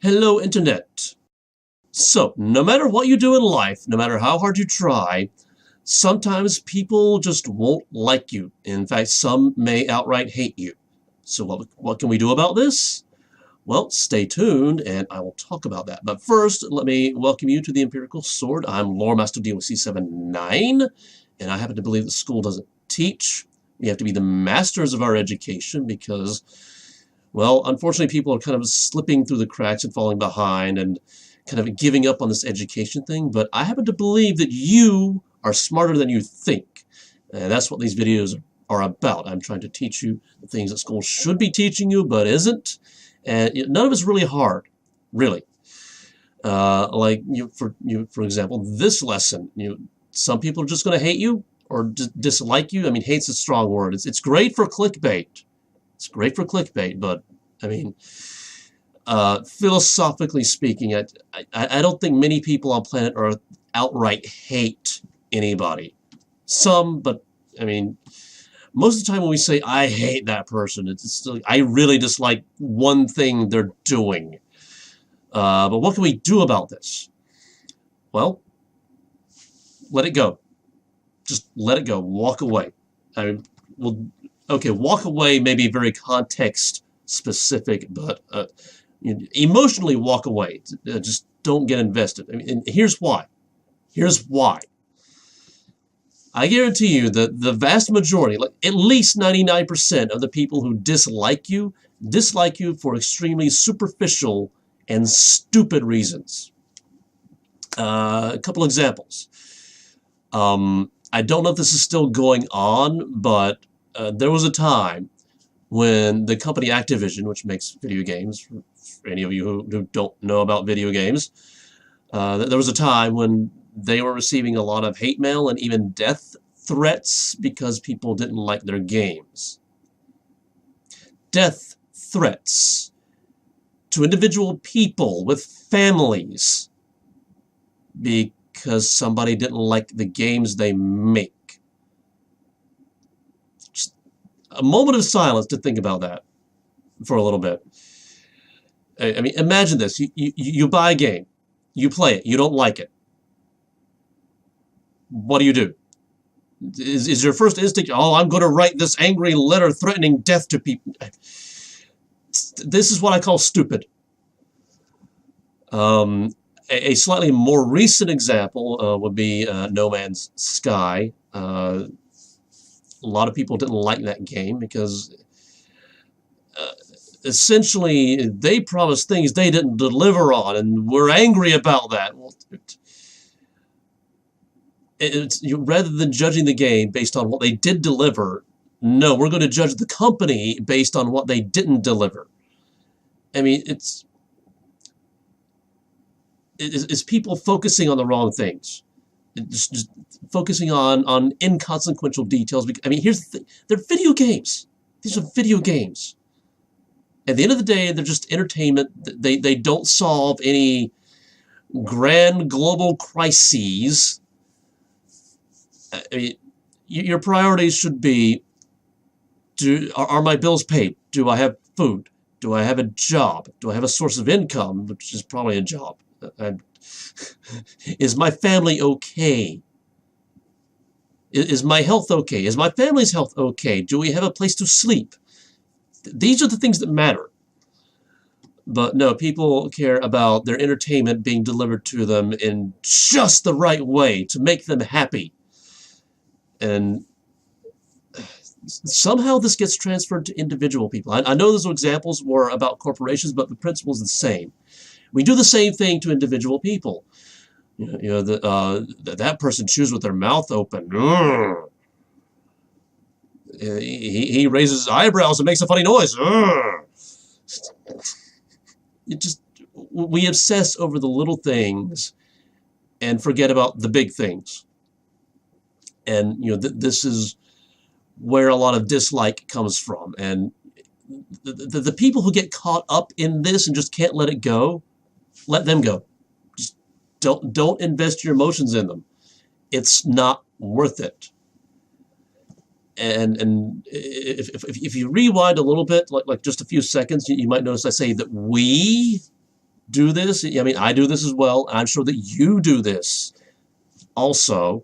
Hello, Internet. So, no matter what you do in life, no matter how hard you try, sometimes people just won't like you. In fact, some may outright hate you. So what can we do about this? Well, stay tuned, and I will talk about that. But first, let me welcome you to the Empirical Sword. I'm Lore Master DLC79, and I happen to believe that school doesn't teach. We have to be the masters of our education because, well, unfortunately, people are kind of slipping through the cracks and falling behind and kind of giving up on this education thing. But I happen to believe that you are smarter than you think. And that's what these videos are about. I'm trying to teach you the things that school should be teaching you, but isn't. And none of it's really hard, really. For example, this lesson. Some people are just going to hate you or dislike you. I mean, hate's a strong word. It's great for clickbait. It's great for clickbait, but I mean, philosophically speaking, I don't think many people on planet Earth outright hate anybody. Some, but I mean, most of the time when we say I hate that person, it's still, I really dislike one thing they're doing. But what can we do about this? Well, let it go. Just let it go. Walk away. I mean, okay, walk away may be very context specific, but emotionally walk away. Just don't get invested. I mean, and here's why. Here's why. I guarantee you that the vast majority, like at least 99% of the people who dislike you for extremely superficial and stupid reasons. A couple examples. I don't know if this is still going on, but there was a time when the company Activision, which makes video games, for any of you who don't know about video games, there was a time when they were receiving a lot of hate mail and even death threats because people didn't like their games. Death threats to individual people with families because somebody didn't like the games they make. Just a moment of silence to think about that for a little bit. I mean, imagine this. You buy a game. You play it. You don't like it. What do? Is your first instinct, oh, I'm going to write this angry letter threatening death to people? This is what I call stupid. A slightly more recent example would be No Man's Sky. A lot of people didn't like that game because essentially they promised things they didn't deliver on, and we're angry about that. Well, rather than judging the game based on what they did deliver, no, we're going to judge the company based on what they didn't deliver. I mean, it's people focusing on the wrong things. It's just focusing on inconsequential details. I mean, here's the thing. They're video games. These are video games. At the end of the day, they're just entertainment. They don't solve any grand global crises. I mean, your priorities should be, are my bills paid? Do I have food? Do I have a job? Do I have a source of income, which is probably a job? Is my family okay? Is my health okay? Is my family's health okay? Do we have a place to sleep? These are the things that matter. But no, people care about their entertainment being delivered to them in just the right way to make them happy. And somehow this gets transferred to individual people. I know those examples were about corporations, but the principle is the same. We do the same thing to individual people. That person chews with their mouth open. He raises his eyebrows and makes a funny noise. We obsess over the little things and forget about the big things. And this is where a lot of dislike comes from. And the people who get caught up in this and just can't let it go, let them go. Just don't invest your emotions in them. It's not worth it. And if you rewind a little bit, like just a few seconds, you might notice I say that we do this. I mean, I do this as well. I'm sure that you do this also.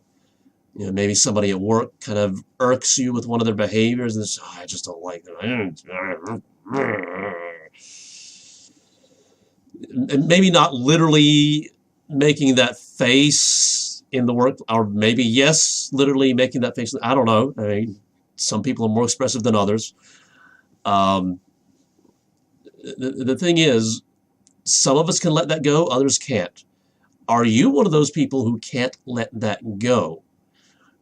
You know, maybe somebody at work kind of irks you with one of their behaviors, and it's, oh, I just don't like them. And maybe not literally making that face in the work, or maybe yes, literally making that face. I don't know. I mean, some people are more expressive than others. Um, the thing is, some of us can let that go, others can't. Are you one of those people who can't let that go?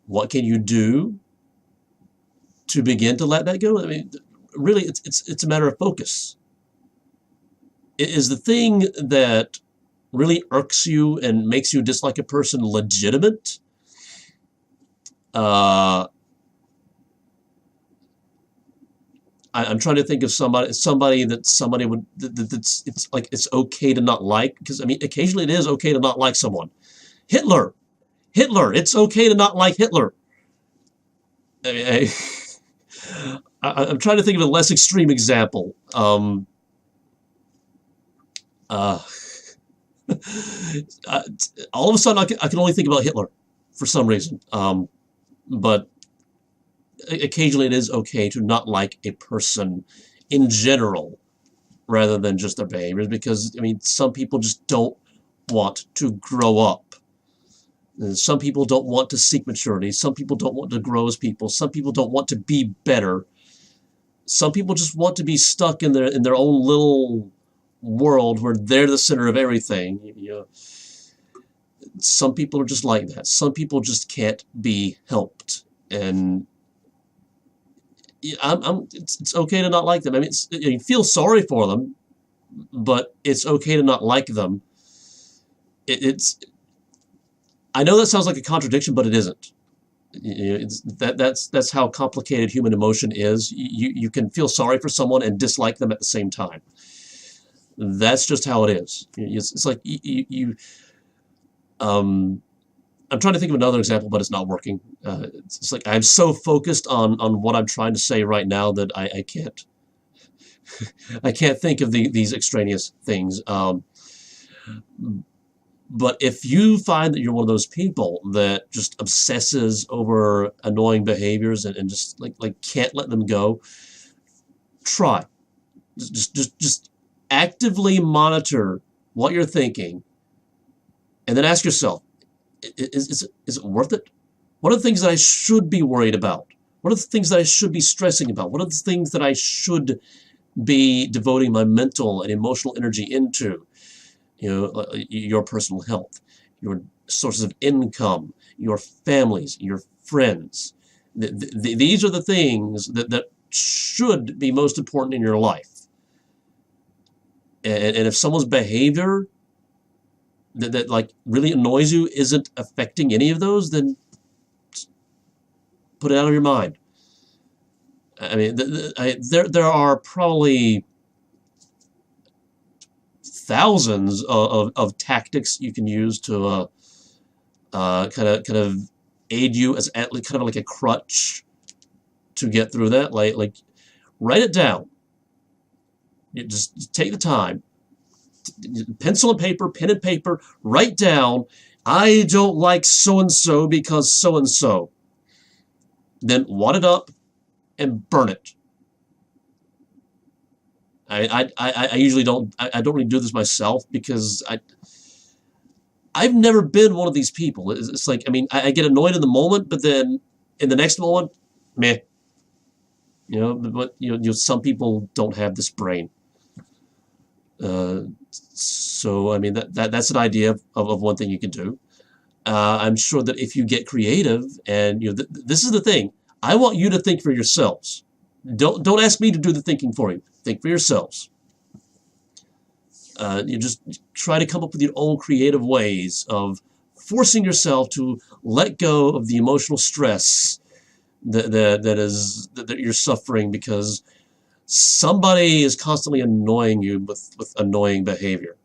What can you do to begin to let that go? I mean, really, it's a matter of focus. Is the thing that really irks you and makes you dislike a person legitimate? I'm trying to think of somebody that somebody would that's it's like it's okay to not like, because I mean occasionally it is okay to not like someone. Hitler, it's okay to not like Hitler. I mean, I'm trying to think of a less extreme example. Uh, all of a sudden I can only think about Hitler for some reason. But occasionally it is okay to not like a person in general rather than just their behaviors, because I mean some people just don't want to grow up. And some people don't want to seek maturity. Some people don't want to grow as people. Some people don't want to be better. Some people just want to be stuck in their own little world where they're the center of everything. You know, some people are just like that. Some people just can't be helped, and it's okay to not like them. I mean, you feel sorry for them, but it's okay to not like them. I know that sounds like a contradiction, but it isn't. You know, that's how complicated human emotion is. You can feel sorry for someone and dislike them at the same time. That's just how it is. It's like I'm trying to think of another example, but it's not working. It's like I'm so focused on what I'm trying to say right now that I can't I can't think of these extraneous things. But if you find that you're one of those people that just obsesses over annoying behaviors and just like can't let them go, try. Just actively monitor what you're thinking, and then ask yourself, is it worth it? What are the things that I should be worried about? What are the things that I should be stressing about? What are the things that I should be devoting my mental and emotional energy into? You know, your personal health, your sources of income, your families, your friends. These are the things that should be most important in your life. And if someone's behavior that like really annoys you isn't affecting any of those, then put it out of your mind. I mean, there are probably thousands of tactics you can use to kind of aid you as kind of like a crutch to get through that. Like write it down. You just take the time, pencil and paper, pen and paper, write down, I don't like so-and-so because so-and-so. Then wad it up and burn it. I usually don't, I don't really do this myself because I've never been one of these people. It's like, I mean, I get annoyed in the moment, but then in the next moment, meh. You know, but you know, some people don't have this brain. So I mean that's an idea of one thing you can do. I'm sure that if you get creative, and you know, this is the thing. I want you to think for yourselves. Don't ask me to do the thinking for you. Think for yourselves. You just try to come up with your own creative ways of forcing yourself to let go of the emotional stress that you're suffering because somebody is constantly annoying you with annoying behavior.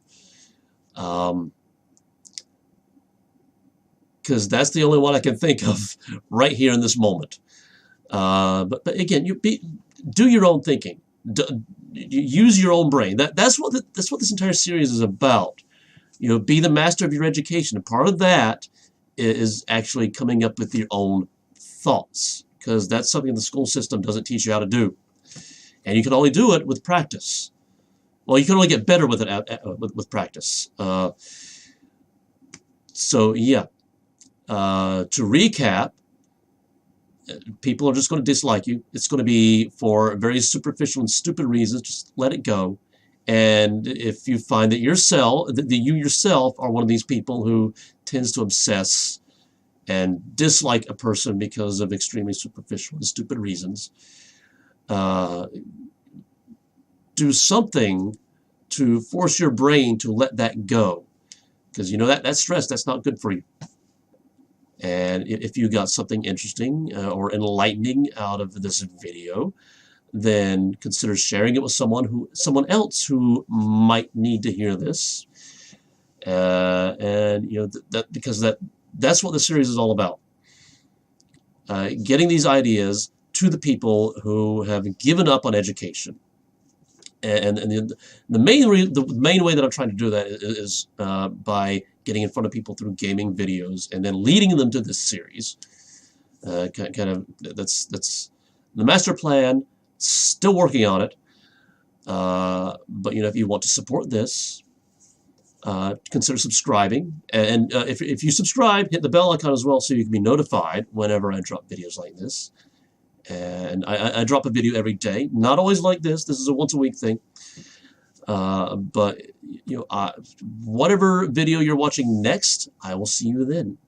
Because that's the only one I can think of right here in this moment. But again, do your own thinking. use your own brain. That's what this entire series is about. You know, be the master of your education. And part of that is actually coming up with your own thoughts, because that's something the school system doesn't teach you how to do. And you can only do it with practice. Well, you can only get better with it with practice. So yeah, to recap, people are just going to dislike you. It's going to be for very superficial and stupid reasons. Just let it go. And if you find that you yourself are one of these people who tends to obsess and dislike a person because of extremely superficial and stupid reasons, do something to force your brain to let that go. Because you know that stress, that's not good for you. And if you got something interesting or enlightening out of this video, then consider sharing it with someone else who might need to hear this. And you know because that's what the series is all about. Getting these ideas to the people who have given up on education. And the main way that I'm trying to do that is by getting in front of people through gaming videos and then leading them to this series. Kind of that's the master plan. Still working on it. But you know, if you want to support this, consider subscribing. And if you subscribe, hit the bell icon as well so you can be notified whenever I drop videos like this. And I drop a video every day. Not always like this. This is a once-a-week thing. But you know, whatever video you're watching next, I will see you then.